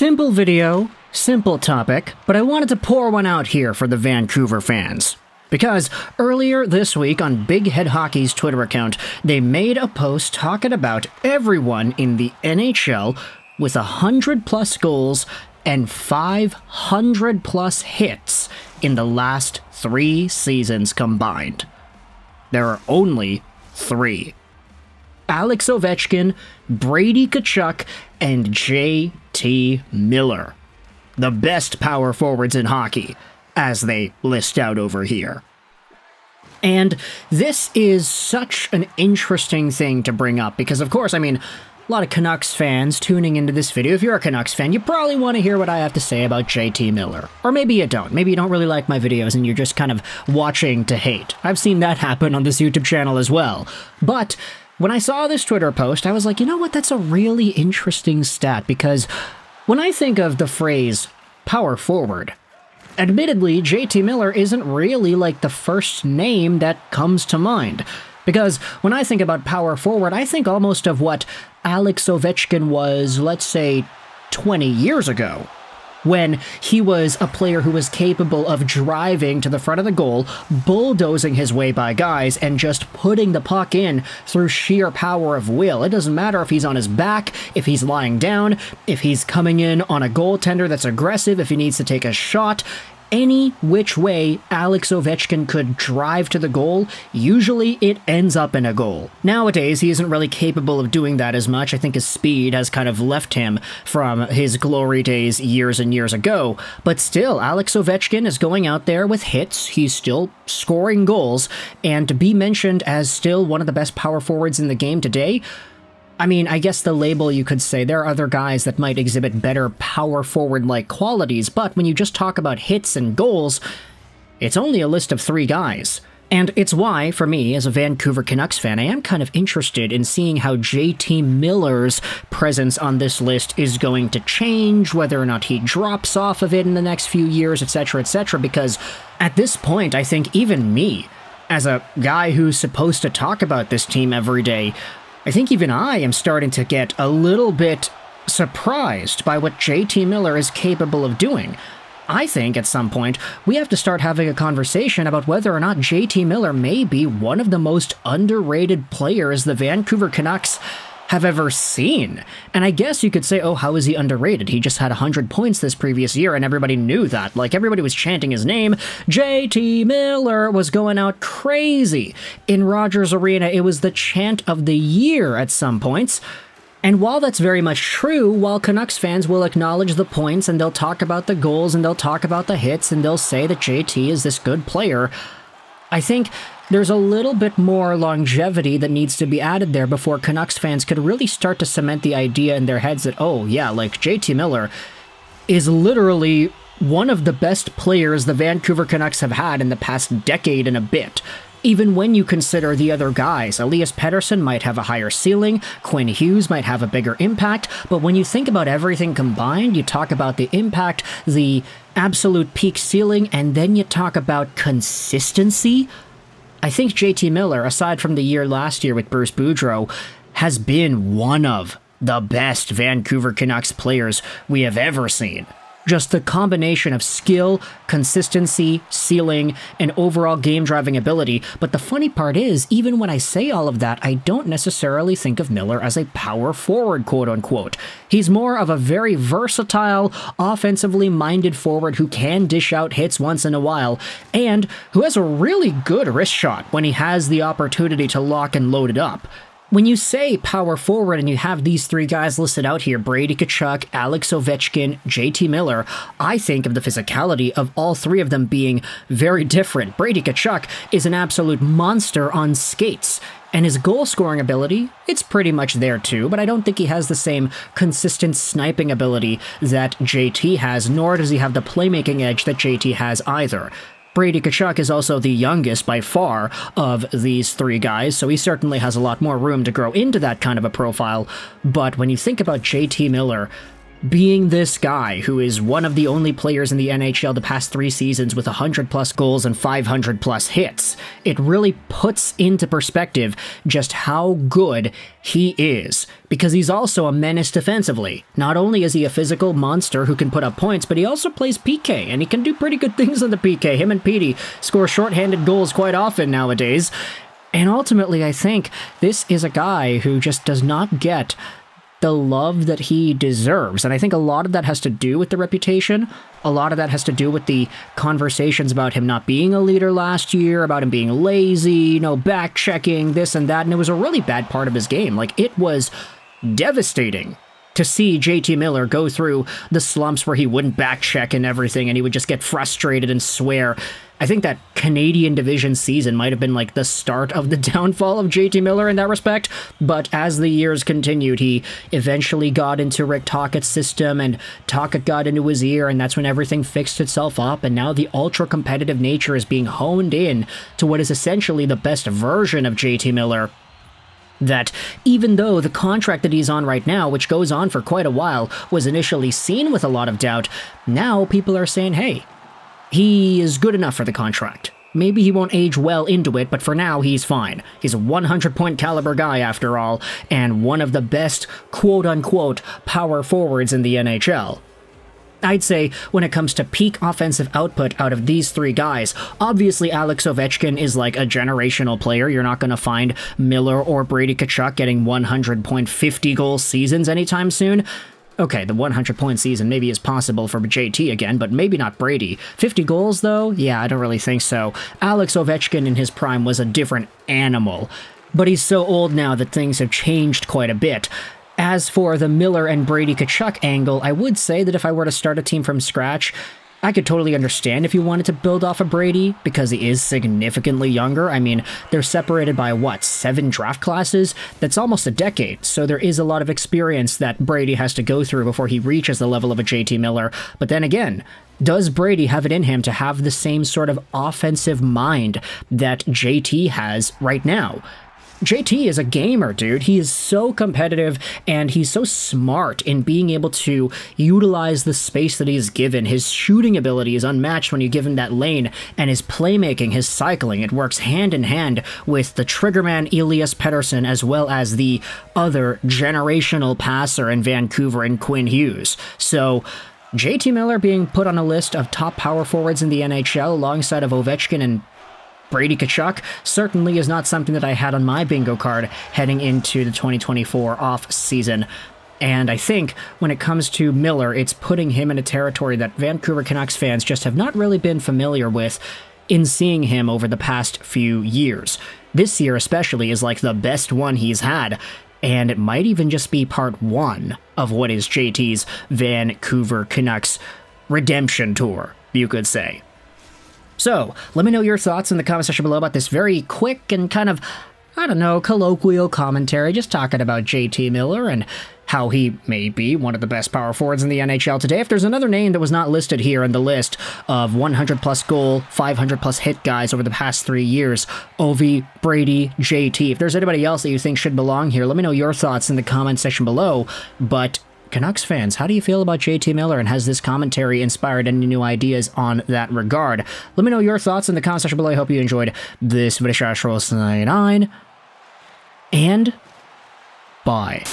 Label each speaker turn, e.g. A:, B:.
A: Simple video, simple topic, but I wanted to pour one out here for the Vancouver fans. Because earlier this week on Big Head Hockey's Twitter account, they made a post talking about everyone in the NHL with 100+ goals and 500+ hits in the last 3 seasons combined. There are only 3. Alex Ovechkin, Brady Tkachuk, and JT Miller. The best power forwards in hockey, as they list out over here. And this is such an interesting thing to bring up because, of course, a lot of Canucks fans tuning into this video. If you're a Canucks fan, you probably want to hear what I have to say about JT Miller. Or maybe you don't. Maybe you don't really like my videos and you're just kind of watching to hate. I've seen that happen on this YouTube channel as well. But when I saw this Twitter post, I was like, you know what? That's a really interesting stat because when I think of the phrase power forward, admittedly, JT Miller isn't really like the first name that comes to mind. Because when I think about power forward, I think almost of what Alex Ovechkin was, let's say, 20 years ago, when he was a player who was capable of driving to the front of the goal, bulldozing his way by guys, and just putting the puck in through sheer power of will. It doesn't matter if he's on his back, if he's lying down, if he's coming in on a goaltender that's aggressive, if he needs to take a shot. Any which way Alex Ovechkin could drive to the goal, usually it ends up in a goal. Nowadays, he isn't really capable of doing that as much. I think his speed has kind of left him from his glory days years and years ago. But still, Alex Ovechkin is going out there with hits. He's still scoring goals. And to be mentioned as still one of the best power forwards in the game today, I guess the label you could say, there are other guys that might exhibit better power forward-like qualities, but when you just talk about hits and goals, it's only a list of 3 guys. And it's why, for me, as a Vancouver Canucks fan, I am kind of interested in seeing how JT Miller's presence on this list is going to change, whether or not he drops off of it in the next few years, etc., because at this point, I think even me, as a guy who's supposed to talk about this team every day, I think even I am starting to get a little bit surprised by what JT Miller is capable of doing. I think at some point we have to start having a conversation about whether or not JT Miller may be one of the most underrated players the Vancouver Canucks have ever seen. And I guess you could say, oh, how is he underrated? He just had 100 points this previous year and everybody knew that. Like, everybody was chanting his name. JT Miller was going out crazy. In Rogers Arena, it was the chant of the year at some points. And while that's very much true, while Canucks fans will acknowledge the points and they'll talk about the goals and they'll talk about the hits and they'll say that JT is this good player, I think there's a little bit more longevity that needs to be added there before Canucks fans could really start to cement the idea in their heads that, oh yeah, like JT Miller is literally one of the best players the Vancouver Canucks have had in the past decade and a bit. Even when you consider the other guys, Elias Pettersson might have a higher ceiling, Quinn Hughes might have a bigger impact, but when you think about everything combined, you talk about the impact, the absolute peak ceiling, and then you talk about consistency. I think JT Miller, aside from the year last year with Bruce Boudreau, has been one of the best Vancouver Canucks players we have ever seen. Just the combination of skill, consistency, ceiling, and overall game-driving ability. But the funny part is, even when I say all of that, I don't necessarily think of Miller as a power forward, quote-unquote. He's more of a very versatile, offensively minded forward who can dish out hits once in a while, and who has a really good wrist shot when he has the opportunity to lock and load it up. When you say power forward and you have these 3 guys listed out here, Brady Tkachuk, Alex Ovechkin, JT Miller, I think of the physicality of all 3 of them being very different. Brady Tkachuk is an absolute monster on skates, and his goal-scoring ability, it's pretty much there too, but I don't think he has the same consistent sniping ability that JT has, nor does he have the playmaking edge that JT has either. Brady Tkachuk is also the youngest by far of these 3 guys, so he certainly has a lot more room to grow into that kind of a profile. But when you think about JT Miller, being this guy who is one of the only players in the NHL the past 3 seasons with 100+ goals and 500+ hits, it really puts into perspective just how good he is, because he's also a menace defensively. Not only is he a physical monster who can put up points, but he also plays PK, and he can do pretty good things on the PK. Him and Petey score shorthanded goals quite often nowadays, and ultimately I think this is a guy who just does not get the love that he deserves. And I think a lot of that has to do with the reputation. A lot of that has to do with the conversations about him not being a leader last year, about him being lazy, back checking, this and that. And it was a really bad part of his game. Like, it was devastating to see JT Miller go through the slumps where he wouldn't back check and everything, and he would just get frustrated and swear. I think that Canadian division season might have been like the start of the downfall of JT Miller in that respect, but as the years continued, he eventually got into Rick Tocchet's system, and Tocchet got into his ear, and that's when everything fixed itself up, and now the ultra-competitive nature is being honed in to what is essentially the best version of JT Miller. That even though the contract that he's on right now, which goes on for quite a while, was initially seen with a lot of doubt, now people are saying, hey, he is good enough for the contract. Maybe he won't age well into it, but for now, he's fine. He's a 100-point caliber guy, after all, and one of the best quote-unquote power forwards in the NHL. I'd say when it comes to peak offensive output out of these 3 guys, obviously Alex Ovechkin is like a generational player. You're not going to find Miller or Brady Tkachuk getting 100-point 50-goal seasons anytime soon. Okay, the 100-point season maybe is possible for JT again, but maybe not Brady. 50 goals, though? Yeah, I don't really think so. Alex Ovechkin in his prime was a different animal, but he's so old now that things have changed quite a bit. As for the Miller and Brady Tkachuk angle, I would say that if I were to start a team from scratch, I could totally understand if you wanted to build off of Brady, because he is significantly younger. I mean, they're separated by, 7 draft classes? That's almost a decade, so there is a lot of experience that Brady has to go through before he reaches the level of a JT Miller. But then again, does Brady have it in him to have the same sort of offensive mind that JT has right now? JT is a gamer, dude. He is so competitive, and he's so smart in being able to utilize the space that he's given. His shooting ability is unmatched when you give him that lane, and his playmaking, his cycling, it works hand in hand with the triggerman Elias Pettersson, as well as the other generational passer in Vancouver and Quinn Hughes. So JT Miller being put on a list of top power forwards in the NHL alongside of Ovechkin and Brady Tkachuk certainly is not something that I had on my bingo card heading into the 2024 off-season. And I think when it comes to Miller, it's putting him in a territory that Vancouver Canucks fans just have not really been familiar with in seeing him over the past few years. This year especially is like the best one he's had, and it might even just be part 1 of what is JT's Vancouver Canucks redemption tour, you could say. So, let me know your thoughts in the comment section below about this very quick and kind of, colloquial commentary, just talking about JT Miller and how he may be one of the best power forwards in the NHL today. If there's another name that was not listed here in the list of 100+ goal, 500+ hit guys over the past 3 years, Ovi, Brady, JT, if there's anybody else that you think should belong here, let me know your thoughts in the comment section below. But Canucks fans, how do you feel about JT Miller, and has this commentary inspired any new ideas on that regard? Let me know your thoughts in the comment section below. I hope you enjoyed this video. And bye.